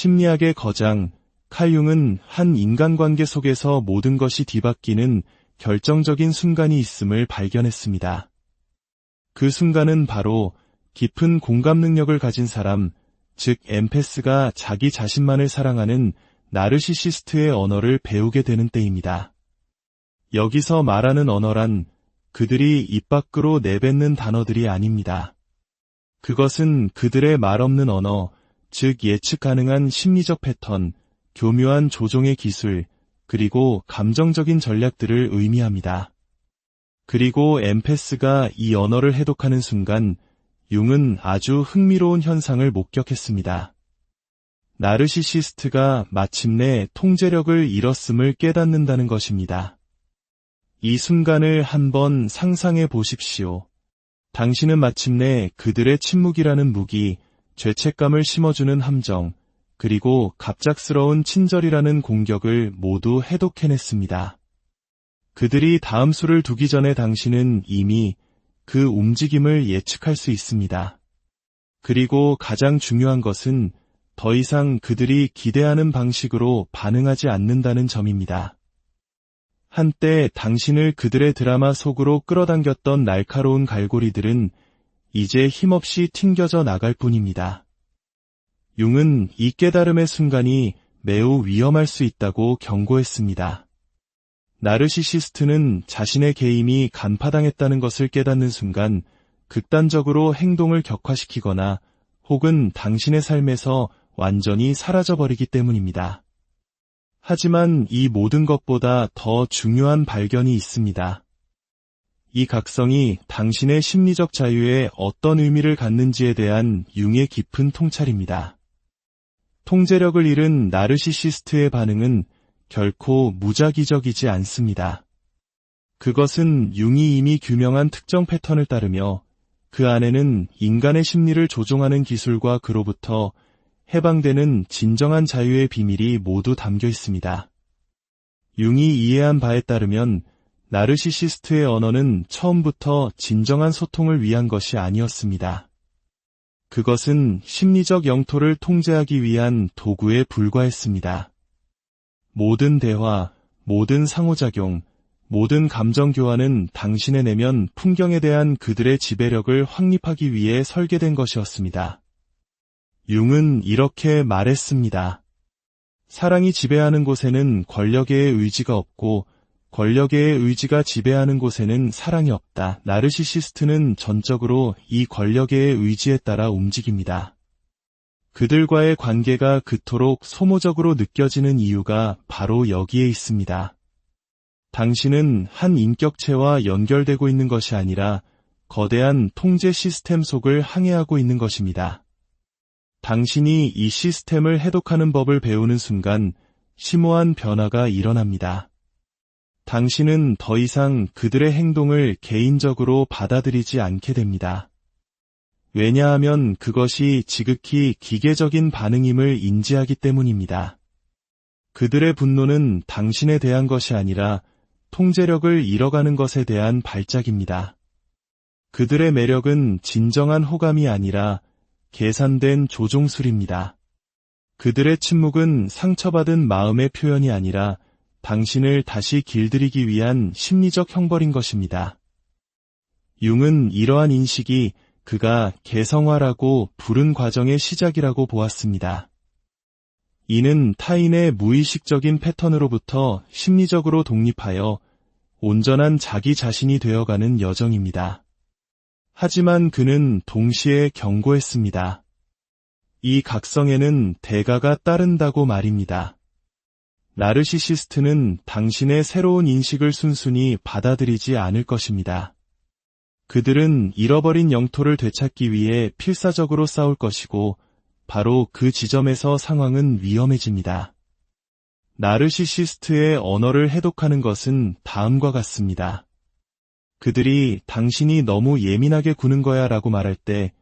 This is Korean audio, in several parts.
심리학의 거장 칼 융은 한 인간관계 속에서 모든 것이 뒤바뀌는 결정적인 순간이 있음을 발견했습니다. 그 순간은 바로 깊은 공감 능력을 가진 사람, 즉 엠패스가 자기 자신만을 사랑하는 나르시시스트의 언어를 배우게 되는 때입니다. 여기서 말하는 언어란 그들이 입 밖으로 내뱉는 단어들이 아닙니다. 그것은 그들의 말 없는 언어, 즉 예측 가능한 심리적 패턴, 교묘한 조종의 기술, 그리고 감정적인 전략들을 의미합니다. 그리고 엠패스가 이 언어를 해독하는 순간 융은 아주 흥미로운 현상을 목격했습니다. 나르시시스트가 마침내 통제력을 잃었음을 깨닫는다는 것입니다. 이 순간을 한번 상상해 보십시오. 당신은 마침내 그들의 침묵이라는 무기, 죄책감을 심어주는 함정, 그리고 갑작스러운 친절이라는 공격을 모두 해독해냈습니다. 그들이 다음 수를 두기 전에 당신은 이미 그 움직임을 예측할 수 있습니다. 그리고 가장 중요한 것은 더 이상 그들이 기대하는 방식으로 반응하지 않는다는 점입니다. 한때 당신을 그들의 드라마 속으로 끌어당겼던 날카로운 갈고리들은 이제 힘없이 튕겨져 나갈 뿐입니다. 융은 이 깨달음의 순간이 매우 위험할 수 있다고 경고했습니다. 나르시시스트는 자신의 개임이 간파당했다는 것을 깨닫는 순간 극단적으로 행동을 격화시키거나 혹은 당신의 삶에서 완전히 사라져버리기 때문입니다. 하지만 이 모든 것보다 더 중요한 발견이 있습니다. 이 각성이 당신의 심리적 자유에 어떤 의미를 갖는지에 대한 융의 깊은 통찰입니다. 통제력을 잃은 나르시시스트의 반응은 결코 무작위적이지 않습니다. 그것은 융이 이미 규명한 특정 패턴을 따르며 그 안에는 인간의 심리를 조종하는 기술과 그로부터 해방되는 진정한 자유의 비밀이 모두 담겨 있습니다. 융이 이해한 바에 따르면 나르시시스트의 언어는 처음부터 진정한 소통을 위한 것이 아니었습니다. 그것은 심리적 영토를 통제하기 위한 도구에 불과했습니다. 모든 대화, 모든 상호작용, 모든 감정 교환은 당신의 내면 풍경에 대한 그들의 지배력을 확립하기 위해 설계된 것이었습니다. 융은 이렇게 말했습니다. 사랑이 지배하는 곳에는 권력의 의지가 없고 권력의 의지가 지배하는 곳에는 사랑이 없다. 나르시시스트는 전적으로 이 권력의 의지에 따라 움직입니다. 그들과의 관계가 그토록 소모적으로 느껴지는 이유가 바로 여기에 있습니다. 당신은 한 인격체와 연결되고 있는 것이 아니라 거대한 통제 시스템 속을 항해하고 있는 것입니다. 당신이 이 시스템을 해독하는 법을 배우는 순간 심오한 변화가 일어납니다. 당신은 더 이상 그들의 행동을 개인적으로 받아들이지 않게 됩니다. 왜냐하면 그것이 지극히 기계적인 반응임을 인지하기 때문입니다. 그들의 분노는 당신에 대한 것이 아니라 통제력을 잃어가는 것에 대한 발작입니다. 그들의 매력은 진정한 호감이 아니라 계산된 조종술입니다. 그들의 침묵은 상처받은 마음의 표현이 아니라 당신을 다시 길들이기 위한 심리적 형벌인 것입니다. 융은 이러한 인식이 그가 개성화라고 부른 과정의 시작이라고 보았습니다. 이는 타인의 무의식적인 패턴으로부터 심리적으로 독립하여 온전한 자기 자신이 되어가는 여정입니다. 하지만 그는 동시에 경고했습니다. 이 각성에는 대가가 따른다고 말입니다. 나르시시스트는 당신의 새로운 인식을 순순히 받아들이지 않을 것입니다. 그들은 잃어버린 영토를 되찾기 위해 필사적으로 싸울 것이고 바로 그 지점에서 상황은 위험해집니다. 나르시시스트의 언어를 해독하는 것은 다음과 같습니다. 그들이 당신이 너무 예민하게 구는 거야 라고 말할 때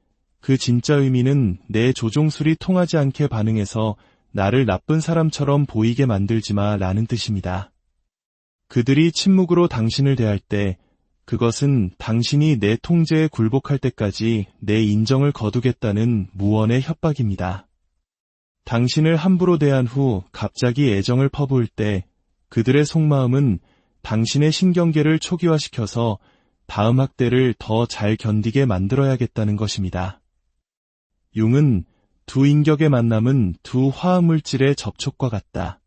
그 진짜 의미는 내 조종술이 통하지 않게 반응해서 나를 나쁜 사람처럼 보이게 만들지 마 라는 뜻입니다. 그들이 침묵으로 당신을 대할 때 그것은 당신이 내 통제에 굴복할 때까지 내 인정을 거두겠다는 무언의 협박입니다. 당신을 함부로 대한 후 갑자기 애정을 퍼부을 때 그들의 속마음은 당신의 신경계를 초기화시켜서 다음 학대를 더 잘 견디게 만들어야겠다는 것입니다. 융은 두 인격의 만남은 두 화학물질의 접촉과 같다.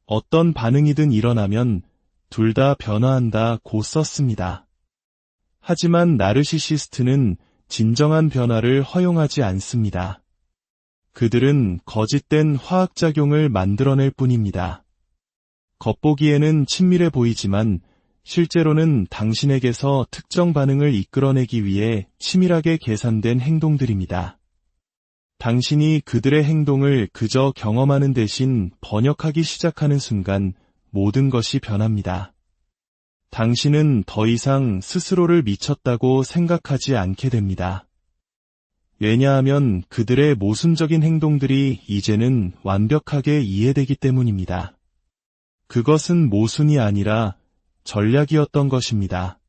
어떤 반응이든 일어나면 둘 다 변화한다고 썼습니다. 하지만 나르시시스트는 진정한 변화를 허용하지 않습니다. 그들은 거짓된 화학작용을 만들어낼 뿐입니다. 겉보기에는 친밀해 보이지만 실제로는 당신에게서 특정 반응을 이끌어내기 위해 치밀하게 계산된 행동들입니다. 당신이 그들의 행동을 그저 경험하는 대신 번역하기 시작하는 순간 모든 것이 변합니다. 당신은 더 이상 스스로를 미쳤다고 생각하지 않게 됩니다. 왜냐하면 그들의 모순적인 행동들이 이제는 완벽하게 이해되기 때문입니다. 그것은 모순이 아니라 전략이었던 것입니다.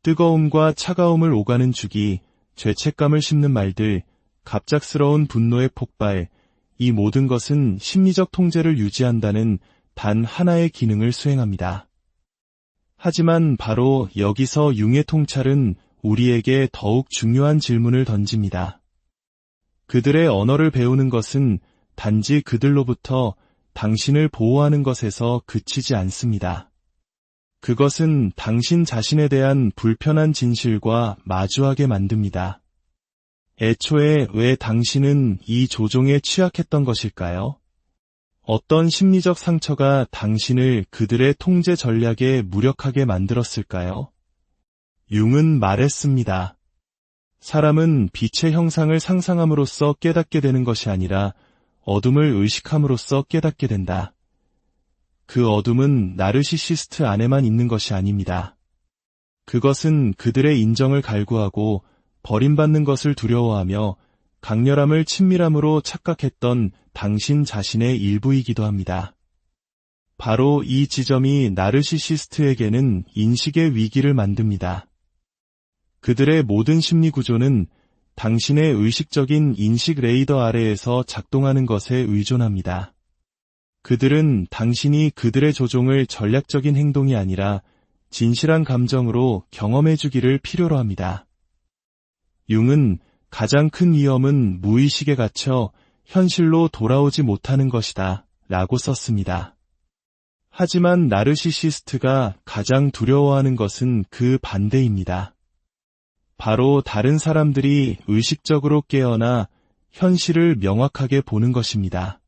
뜨거움과 차가움을 오가는 주기, 죄책감을 심는 말들, 갑작스러운 분노의 폭발, 이 모든 것은 심리적 통제를 유지한다는 단 하나의 기능을 수행합니다. 하지만 바로 여기서 융의 통찰은 우리에게 더욱 중요한 질문을 던집니다. 그들의 언어를 배우는 것은 단지 그들로부터 당신을 보호하는 것에서 그치지 않습니다. 그것은 당신 자신에 대한 불편한 진실과 마주하게 만듭니다. 애초에 왜 당신은 이 조종에 취약했던 것일까요? 어떤 심리적 상처가 당신을 그들의 통제 전략에 무력하게 만들었을까요? 융은 말했습니다. 사람은 빛의 형상을 상상함으로써 깨닫게 되는 것이 아니라 어둠을 의식함으로써 깨닫게 된다. 그 어둠은 나르시시스트 안에만 있는 것이 아닙니다. 그것은 그들의 인정을 갈구하고 버림받는 것을 두려워하며 강렬함을 친밀함으로 착각했던 당신 자신의 일부이기도 합니다. 바로 이 지점이 나르시시스트에게는 인식의 위기를 만듭니다. 그들의 모든 심리 구조는 당신의 의식적인 인식 레이더 아래에서 작동하는 것에 의존합니다. 그들은 당신이 그들의 조종을 전략적인 행동이 아니라 진실한 감정으로 경험해주기를 필요로 합니다. 융은 가장 큰 위험은 무의식에 갇혀 현실로 돌아오지 못하는 것이다 라고 썼습니다. 하지만 나르시시스트가 가장 두려워하는 것은 그 반대입니다. 바로 다른 사람들이 의식적으로 깨어나 현실을 명확하게 보는 것입니다.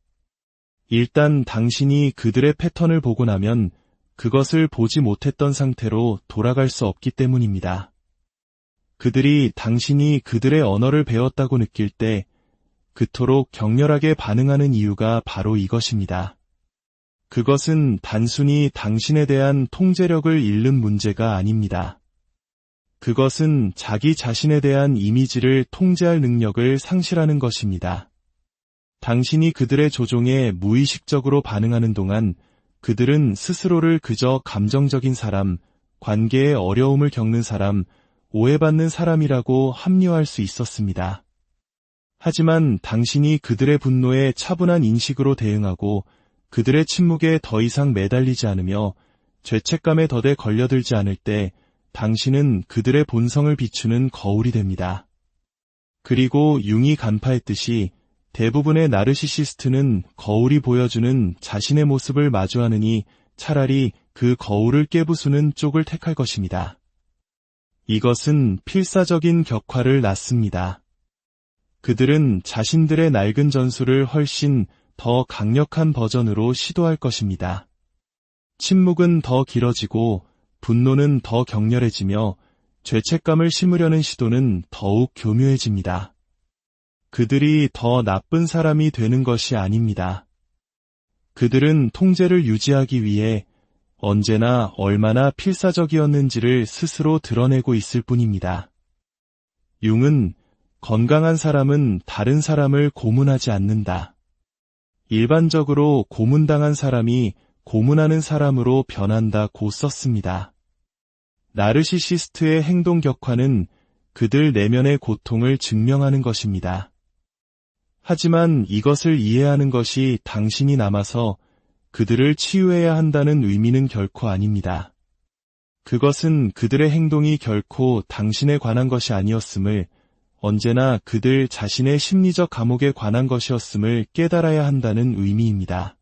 일단 당신이 그들의 패턴을 보고 나면 그것을 보지 못했던 상태로 돌아갈 수 없기 때문입니다. 그들이 당신이 그들의 언어를 배웠다고 느낄 때 그토록 격렬하게 반응하는 이유가 바로 이것입니다. 그것은 단순히 당신에 대한 통제력을 잃는 문제가 아닙니다. 그것은 자기 자신에 대한 이미지를 통제할 능력을 상실하는 것입니다. 당신이 그들의 조종에 무의식적으로 반응하는 동안 그들은 스스로를 그저 감정적인 사람, 관계의 어려움을 겪는 사람, 오해받는 사람이라고 합리화할 수 있었습니다. 하지만 당신이 그들의 분노에 차분한 인식으로 대응하고 그들의 침묵에 더 이상 매달리지 않으며 죄책감에 더대 걸려들지 않을 때 당신은 그들의 본성을 비추는 거울이 됩니다. 그리고 융이 간파했듯이 대부분의 나르시시스트는 거울이 보여주는 자신의 모습을 마주하느니 차라리 그 거울을 깨부수는 쪽을 택할 것입니다. 이것은 필사적인 격화를 낳습니다. 그들은 자신들의 낡은 전술을 훨씬 더 강력한 버전으로 시도할 것입니다. 침묵은 더 길어지고 분노는 더 격렬해지며 죄책감을 심으려는 시도는 더욱 교묘해집니다. 그들이 더 나쁜 사람이 되는 것이 아닙니다. 그들은 통제를 유지하기 위해 언제나 얼마나 필사적이었는지를 스스로 드러내고 있을 뿐입니다. 융은 건강한 사람은 다른 사람을 고문하지 않는다. 일반적으로 고문당한 사람이 고문하는 사람으로 변한다고 썼습니다. 나르시시스트의 행동 격화는 그들 내면의 고통을 증명하는 것입니다. 하지만 이것을 이해하는 것이 당신이 남아서 그들을 치유해야 한다는 의미는 결코 아닙니다. 그것은 그들의 행동이 결코 당신에 관한 것이 아니었음을, 언제나 그들 자신의 심리적 감옥에 관한 것이었음을 깨달아야 한다는 의미입니다.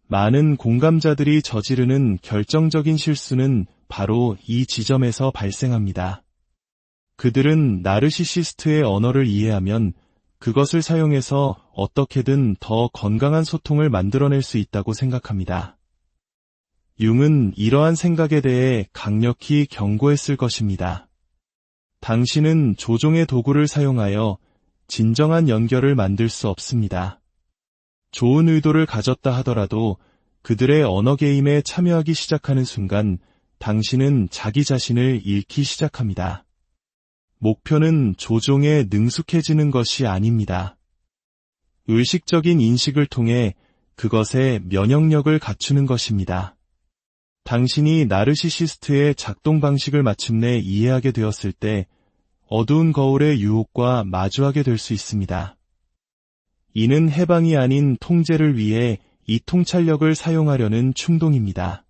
많은 공감자들이 저지르는 결정적인 실수는 바로 이 지점에서 발생합니다. 그들은 나르시시스트의 언어를 이해하면 그것을 사용해서 어떻게든 더 건강한 소통을 만들어낼 수 있다고 생각합니다. 융은 이러한 생각에 대해 강력히 경고했을 것입니다. 당신은 조종의 도구를 사용하여 진정한 연결을 만들 수 없습니다. 좋은 의도를 가졌다 하더라도 그들의 언어 게임에 참여하기 시작하는 순간 당신은 자기 자신을 잃기 시작합니다. 목표는 조종에 능숙해지는 것이 아닙니다. 의식적인 인식을 통해 그것의 면역력을 갖추는 것입니다. 당신이 나르시시스트의 작동 방식을 마침내 이해하게 되었을 때 어두운 거울의 유혹과 마주하게 될 수 있습니다. 이는 해방이 아닌 통제를 위해 이 통찰력을 사용하려는 충동입니다.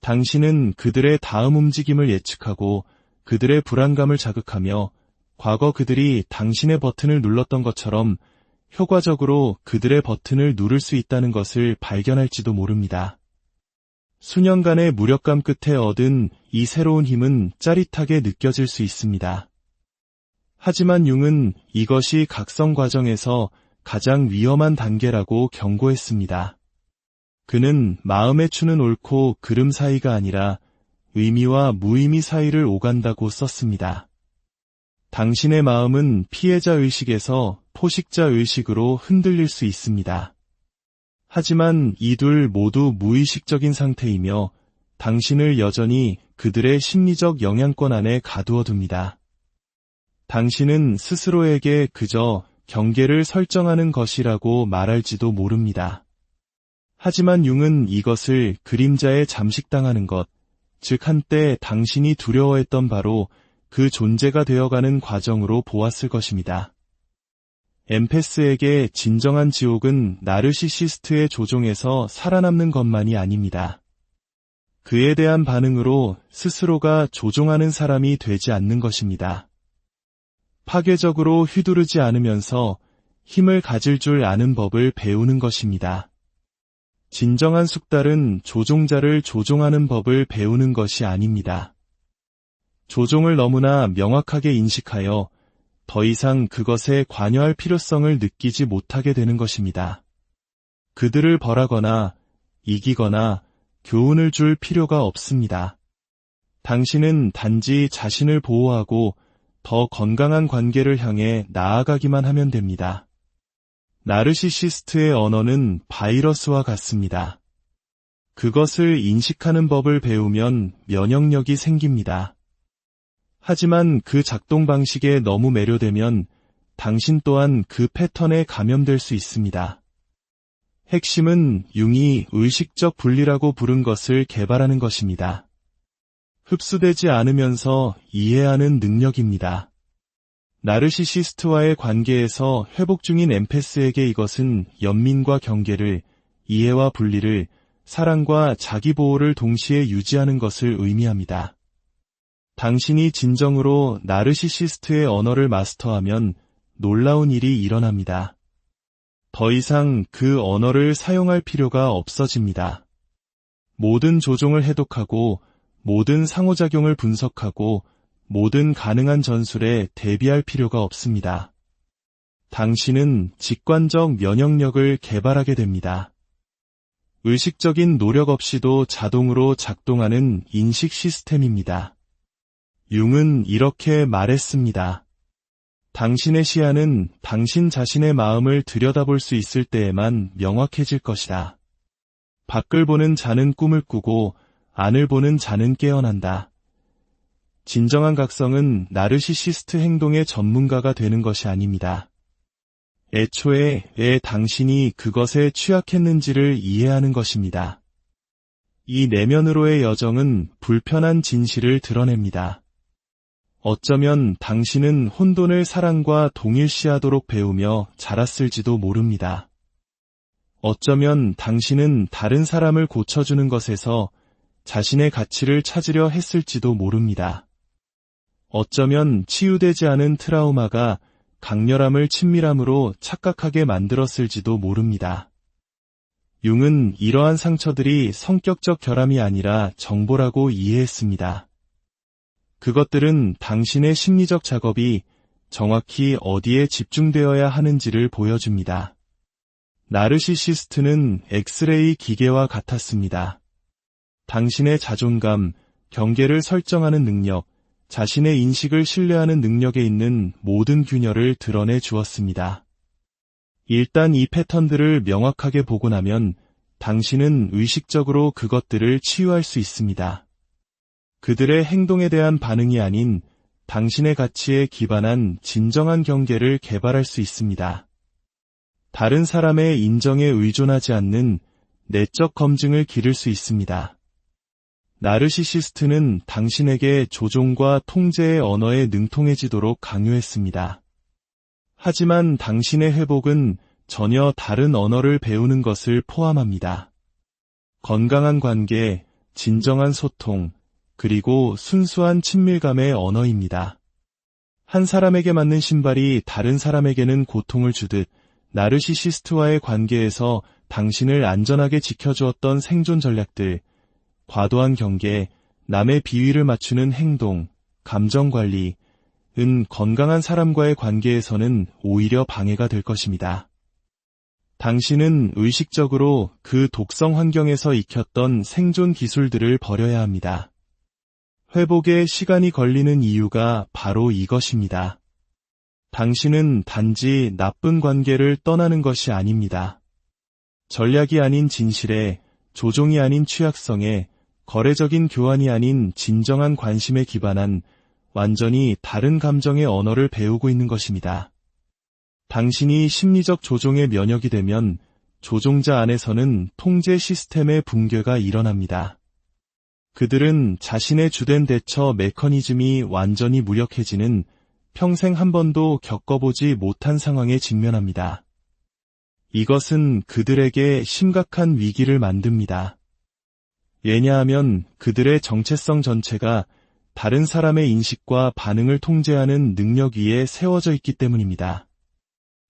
당신은 그들의 다음 움직임을 예측하고 그들의 불안감을 자극하며 과거 그들이 당신의 버튼을 눌렀던 것처럼 효과적으로 그들의 버튼을 누를 수 있다는 것을 발견할지도 모릅니다. 수년간의 무력감 끝에 얻은 이 새로운 힘은 짜릿하게 느껴질 수 있습니다. 하지만 융은 이것이 각성 과정에서 가장 위험한 단계라고 경고했습니다. 그는 마음에 추는 옳고 그름 사이가 아니라 의미와 무의미 사이를 오간다고 썼습니다. 당신의 마음은 피해자 의식에서 포식자 의식으로 흔들릴 수 있습니다. 하지만 이 둘 모두 무의식적인 상태이며 당신을 여전히 그들의 심리적 영향권 안에 가두어 둡니다. 당신은 스스로에게 그저 경계를 설정하는 것이라고 말할지도 모릅니다. 하지만 융은 이것을 그림자에 잠식당하는 것, 즉 한때 당신이 두려워했던 바로 그 존재가 되어가는 과정으로 보았을 것입니다. 엠페스에게 진정한 지옥은 나르시시스트의 조종에서 살아남는 것만이 아닙니다. 그에 대한 반응으로 스스로가 조종하는 사람이 되지 않는 것입니다. 파괴적으로 휘두르지 않으면서 힘을 가질 줄 아는 법을 배우는 것입니다. 진정한 숙달은 조종자를 조종하는 법을 배우는 것이 아닙니다. 조종을 너무나 명확하게 인식하여 더 이상 그것에 관여할 필요성을 느끼지 못하게 되는 것입니다. 그들을 벌하거나 이기거나 교훈을 줄 필요가 없습니다. 당신은 단지 자신을 보호하고 더 건강한 관계를 향해 나아가기만 하면 됩니다. 나르시시스트의 언어는 바이러스와 같습니다. 그것을 인식하는 법을 배우면 면역력이 생깁니다. 하지만 그 작동 방식에 너무 매료되면 당신 또한 그 패턴에 감염될 수 있습니다. 핵심은 융이 의식적 분리라고 부른 것을 개발하는 것입니다. 흡수되지 않으면서 이해하는 능력입니다. 나르시시스트와의 관계에서 회복 중인 엠페스에게 이것은 연민과 경계를, 이해와 분리를, 사랑과 자기보호를 동시에 유지하는 것을 의미합니다. 당신이 진정으로 나르시시스트의 언어를 마스터하면 놀라운 일이 일어납니다. 더 이상 그 언어를 사용할 필요가 없어집니다. 모든 조종을 해독하고 모든 상호작용을 분석하고 모든 가능한 전술에 대비할 필요가 없습니다. 당신은 직관적 면역력을 개발하게 됩니다. 의식적인 노력 없이도 자동으로 작동하는 인식 시스템입니다. 융은 이렇게 말했습니다. 당신의 시야는 당신 자신의 마음을 들여다볼 수 있을 때에만 명확해질 것이다. 밖을 보는 자는 꿈을 꾸고 안을 보는 자는 깨어난다. 진정한 각성은 나르시시스트 행동의 전문가가 되는 것이 아닙니다. 애초에 왜 당신이 그것에 취약했는지를 이해하는 것입니다. 이 내면으로의 여정은 불편한 진실을 드러냅니다. 어쩌면 당신은 혼돈을 사랑과 동일시하도록 배우며 자랐을지도 모릅니다. 어쩌면 당신은 다른 사람을 고쳐주는 것에서 자신의 가치를 찾으려 했을지도 모릅니다. 어쩌면 치유되지 않은 트라우마가 강렬함을 친밀함으로 착각하게 만들었을지도 모릅니다. 융은 이러한 상처들이 성격적 결함이 아니라 정보라고 이해했습니다. 그것들은 당신의 심리적 작업이 정확히 어디에 집중되어야 하는지를 보여줍니다. 나르시시스트는 엑스레이 기계와 같았습니다. 당신의 자존감, 경계를 설정하는 능력, 자신의 인식을 신뢰하는 능력에 있는 모든 균열을 드러내 주었습니다. 일단 이 패턴들을 명확하게 보고 나면 당신은 의식적으로 그것들을 치유할 수 있습니다. 그들의 행동에 대한 반응이 아닌 당신의 가치에 기반한 진정한 경계를 개발할 수 있습니다. 다른 사람의 인정에 의존하지 않는 내적 검증을 기를 수 있습니다. 나르시시스트는 당신에게 조종과 통제의 언어에 능통해지도록 강요했습니다. 하지만 당신의 회복은 전혀 다른 언어를 배우는 것을 포함합니다. 건강한 관계, 진정한 소통, 그리고 순수한 친밀감의 언어입니다. 한 사람에게 맞는 신발이 다른 사람에게는 고통을 주듯 나르시시스트와의 관계에서 당신을 안전하게 지켜주었던 생존 전략들, 과도한 경계, 남의 비위를 맞추는 행동, 감정 관리은 건강한 사람과의 관계에서는 오히려 방해가 될 것입니다. 당신은 의식적으로 그 독성 환경에서 익혔던 생존 기술들을 버려야 합니다. 회복에 시간이 걸리는 이유가 바로 이것입니다. 당신은 단지 나쁜 관계를 떠나는 것이 아닙니다. 전략이 아닌 진실에, 조종이 아닌 취약성에, 거래적인 교환이 아닌 진정한 관심에 기반한 완전히 다른 감정의 언어를 배우고 있는 것입니다. 당신이 심리적 조종의 면역이 되면 조종자 안에서는 통제 시스템의 붕괴가 일어납니다. 그들은 자신의 주된 대처 메커니즘이 완전히 무력해지는 평생 한 번도 겪어보지 못한 상황에 직면합니다. 이것은 그들에게 심각한 위기를 만듭니다. 왜냐하면 그들의 정체성 전체가 다른 사람의 인식과 반응을 통제하는 능력 위에 세워져 있기 때문입니다.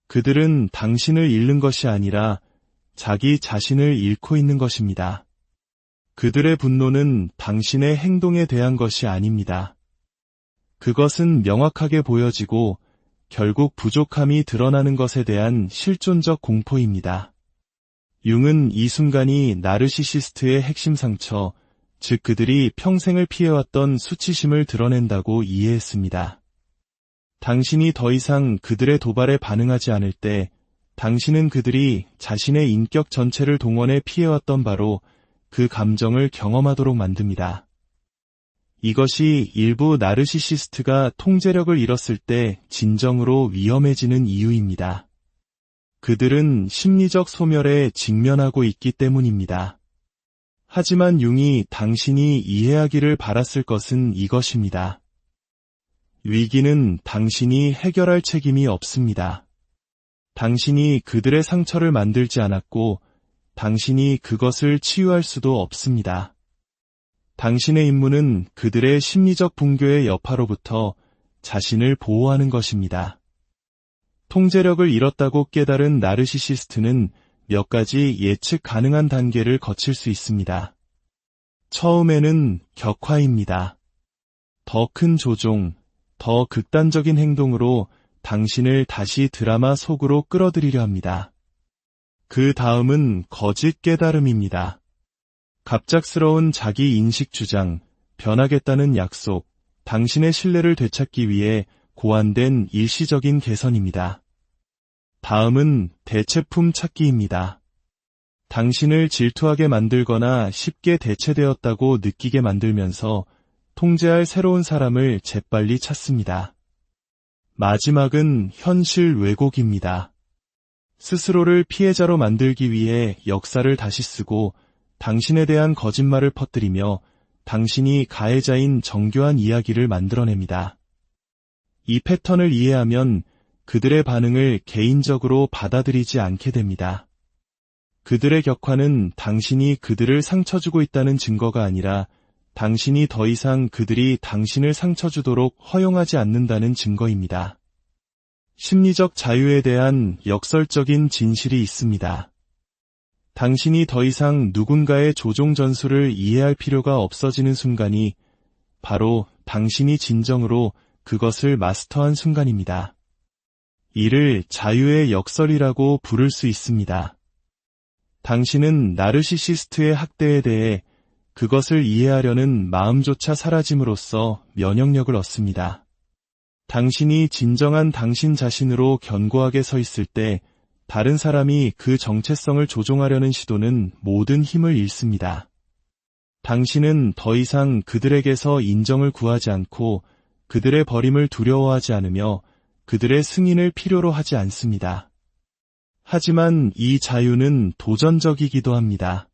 그들은 당신을 잃는 것이 아니라 자기 자신을 잃고 있는 것입니다. 그들의 분노는 당신의 행동에 대한 것이 아닙니다. 그것은 명확하게 보여지고 결국 부족함이 드러나는 것에 대한 실존적 공포입니다. 융은 이 순간이 나르시시스트의 핵심 상처, 즉 그들이 평생을 피해왔던 수치심을 드러낸다고 이해했습니다. 당신이 더 이상 그들의 도발에 반응하지 않을 때 당신은 그들이 자신의 인격 전체를 동원해 피해왔던 바로 그 감정을 경험하도록 만듭니다. 이것이 일부 나르시시스트가 통제력을 잃었을 때 진정으로 위험해지는 이유입니다. 그들은 심리적 소멸에 직면하고 있기 때문입니다. 하지만 융이 당신이 이해하기를 바랐을 것은 이것입니다. 위기는 당신이 해결할 책임이 없습니다. 당신이 그들의 상처를 만들지 않았고 당신이 그것을 치유할 수도 없습니다. 당신의 임무는 그들의 심리적 붕괴의 여파로부터 자신을 보호하는 것입니다. 통제력을 잃었다고 깨달은 나르시시스트는 몇 가지 예측 가능한 단계를 거칠 수 있습니다. 처음에는 격화입니다. 더 큰 조종, 더 극단적인 행동으로 당신을 다시 드라마 속으로 끌어들이려 합니다. 그 다음은 거짓 깨달음입니다. 갑작스러운 자기 인식 주장, 변하겠다는 약속, 당신의 신뢰를 되찾기 위해 고안된 일시적인 개선입니다. 다음은 대체품 찾기입니다. 당신을 질투하게 만들거나 쉽게 대체되었다고 느끼게 만들면서 통제할 새로운 사람을 재빨리 찾습니다. 마지막은 현실 왜곡입니다. 스스로를 피해자로 만들기 위해 역사를 다시 쓰고 당신에 대한 거짓말을 퍼뜨리며 당신이 가해자인 정교한 이야기를 만들어냅니다. 이 패턴을 이해하면 그들의 반응을 개인적으로 받아들이지 않게 됩니다. 그들의 격화는 당신이 그들을 상처 주고 있다는 증거가 아니라 당신이 더 이상 그들이 당신을 상처 주도록 허용하지 않는다는 증거입니다. 심리적 자유에 대한 역설적인 진실이 있습니다. 당신이 더 이상 누군가의 조종 전술을 이해할 필요가 없어지는 순간이 바로 당신이 진정으로 그것을 마스터한 순간입니다. 이를 자유의 역설이라고 부를 수 있습니다. 당신은 나르시시스트의 학대에 대해 그것을 이해하려는 마음조차 사라짐으로써 면역력을 얻습니다. 당신이 진정한 당신 자신으로 견고하게 서 있을 때 다른 사람이 그 정체성을 조종하려는 시도는 모든 힘을 잃습니다. 당신은 더 이상 그들에게서 인정을 구하지 않고 그들의 버림을 두려워하지 않으며 그들의 승인을 필요로 하지 않습니다. 하지만 이 자유는 도전적이기도 합니다.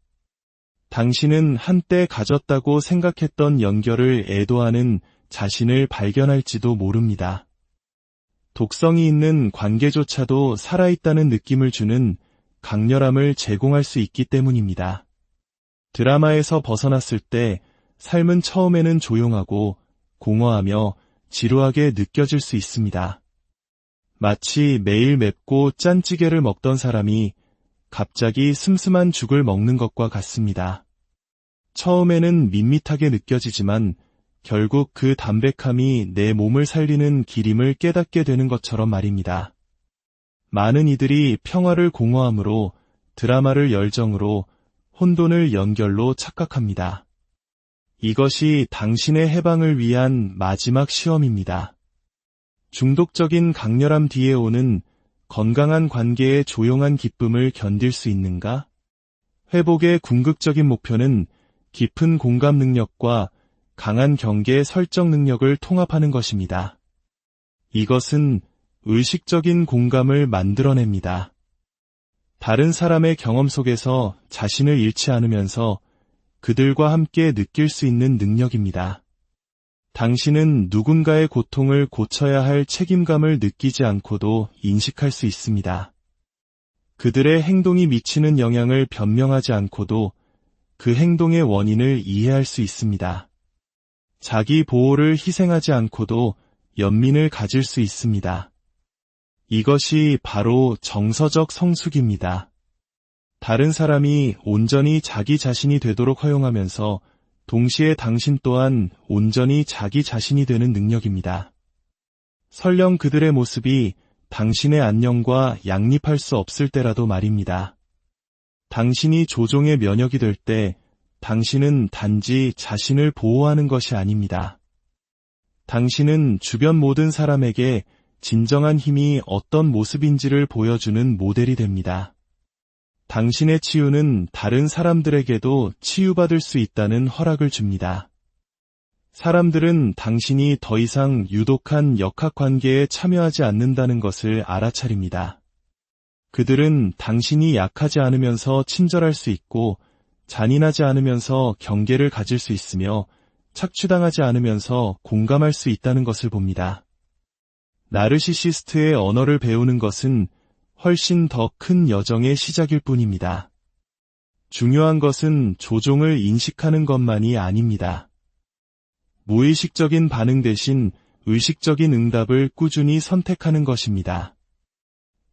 당신은 한때 가졌다고 생각했던 연결을 애도하는 자신을 발견할지도 모릅니다. 독성이 있는 관계조차도 살아있다는 느낌을 주는 강렬함을 제공할 수 있기 때문입니다. 드라마에서 벗어났을 때 삶은 처음에는 조용하고 공허하며 지루하게 느껴질 수 있습니다. 마치 매일 맵고 짠 찌개를 먹던 사람이 갑자기 슴슴한 죽을 먹는 것과 같습니다. 처음에는 밋밋하게 느껴지지만 결국 그 담백함이 내 몸을 살리는 길임을 깨닫게 되는 것처럼 말입니다. 많은 이들이 평화를 공허함으로, 드라마를 열정으로, 혼돈을 연결로 착각합니다. 이것이 당신의 해방을 위한 마지막 시험입니다. 중독적인 강렬함 뒤에 오는 건강한 관계의 조용한 기쁨을 견딜 수 있는가? 회복의 궁극적인 목표는 깊은 공감 능력과 강한 경계 설정 능력을 통합하는 것입니다. 이것은 의식적인 공감을 만들어냅니다. 다른 사람의 경험 속에서 자신을 잃지 않으면서 그들과 함께 느낄 수 있는 능력입니다. 당신은 누군가의 고통을 고쳐야 할 책임감을 느끼지 않고도 인식할 수 있습니다. 그들의 행동이 미치는 영향을 변명하지 않고도 그 행동의 원인을 이해할 수 있습니다. 자기 보호를 희생하지 않고도 연민을 가질 수 있습니다. 이것이 바로 정서적 성숙입니다. 다른 사람이 온전히 자기 자신이 되도록 허용하면서 동시에 당신 또한 온전히 자기 자신이 되는 능력입니다. 설령 그들의 모습이 당신의 안녕과 양립할 수 없을 때라도 말입니다. 당신이 조종의 면역이 될 때 당신은 단지 자신을 보호하는 것이 아닙니다. 당신은 주변 모든 사람에게 진정한 힘이 어떤 모습인지를 보여주는 모델이 됩니다. 당신의 치유는 다른 사람들에게도 치유받을 수 있다는 허락을 줍니다. 사람들은 당신이 더 이상 유독한 역학관계에 참여하지 않는다는 것을 알아차립니다. 그들은 당신이 약하지 않으면서 친절할 수 있고 잔인하지 않으면서 경계를 가질 수 있으며 착취당하지 않으면서 공감할 수 있다는 것을 봅니다. 나르시시스트의 언어를 배우는 것은 훨씬 더 큰 여정의 시작일 뿐입니다. 중요한 것은 조종을 인식하는 것만이 아닙니다. 무의식적인 반응 대신 의식적인 응답을 꾸준히 선택하는 것입니다.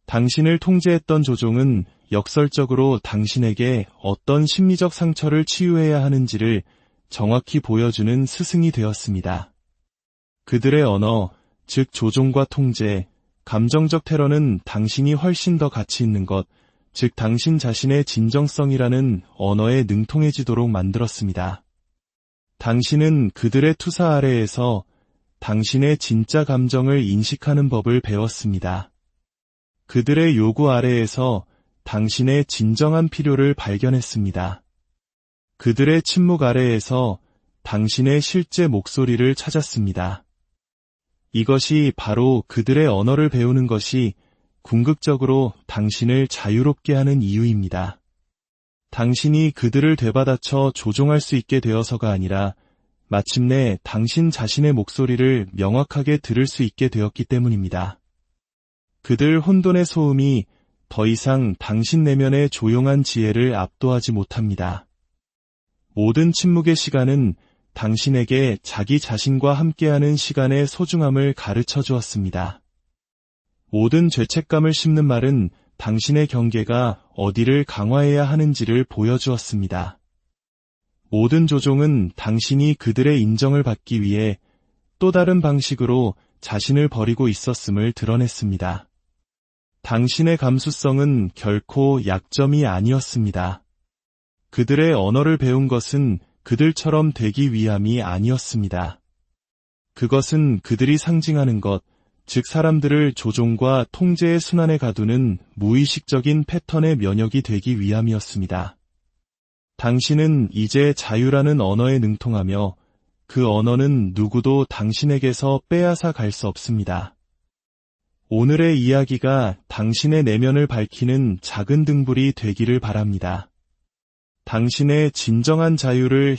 당신을 통제했던 조종은 역설적으로 당신에게 어떤 심리적 상처를 치유해야 하는지를 정확히 보여주는 스승이 되었습니다. 그들의 언어, 즉 조종과 통제, 감정적 테러는 당신이 훨씬 더 가치 있는 것, 즉 당신 자신의 진정성이라는 언어에 능통해지도록 만들었습니다. 당신은 그들의 투사 아래에서 당신의 진짜 감정을 인식하는 법을 배웠습니다. 그들의 요구 아래에서 당신의 진정한 필요를 발견했습니다. 그들의 침묵 아래에서 당신의 실제 목소리를 찾았습니다. 이것이 바로 그들의 언어를 배우는 것이 궁극적으로 당신을 자유롭게 하는 이유입니다. 당신이 그들을 되받아쳐 조종할 수 있게 되어서가 아니라 마침내 당신 자신의 목소리를 명확하게 들을 수 있게 되었기 때문입니다. 그들 혼돈의 소음이 더 이상 당신 내면의 조용한 지혜를 압도하지 못합니다. 모든 침묵의 시간은 당신에게 자기 자신과 함께하는 시간의 소중함을 가르쳐 주었습니다. 모든 죄책감을 씹는 말은 당신의 경계가 어디를 강화해야 하는지를 보여주었습니다. 모든 조종은 당신이 그들의 인정을 받기 위해 또 다른 방식으로 자신을 버리고 있었음을 드러냈습니다. 당신의 감수성은 결코 약점이 아니었습니다. 그들의 언어를 배운 것은 그들처럼 되기 위함이 아니었습니다. 그것은 그들이 상징하는 것, 즉 사람들을 조종과 통제의 순환에 가두는 무의식적인 패턴의 면역이 되기 위함이었습니다. 당신은 이제 자유라는 언어에 능통하며 그 언어는 누구도 당신에게서 빼앗아 갈 수 없습니다. 오늘의 이야기가 당신의 내면을 밝히는 작은 등불이 되기를 바랍니다. 당신의 진정한 자유를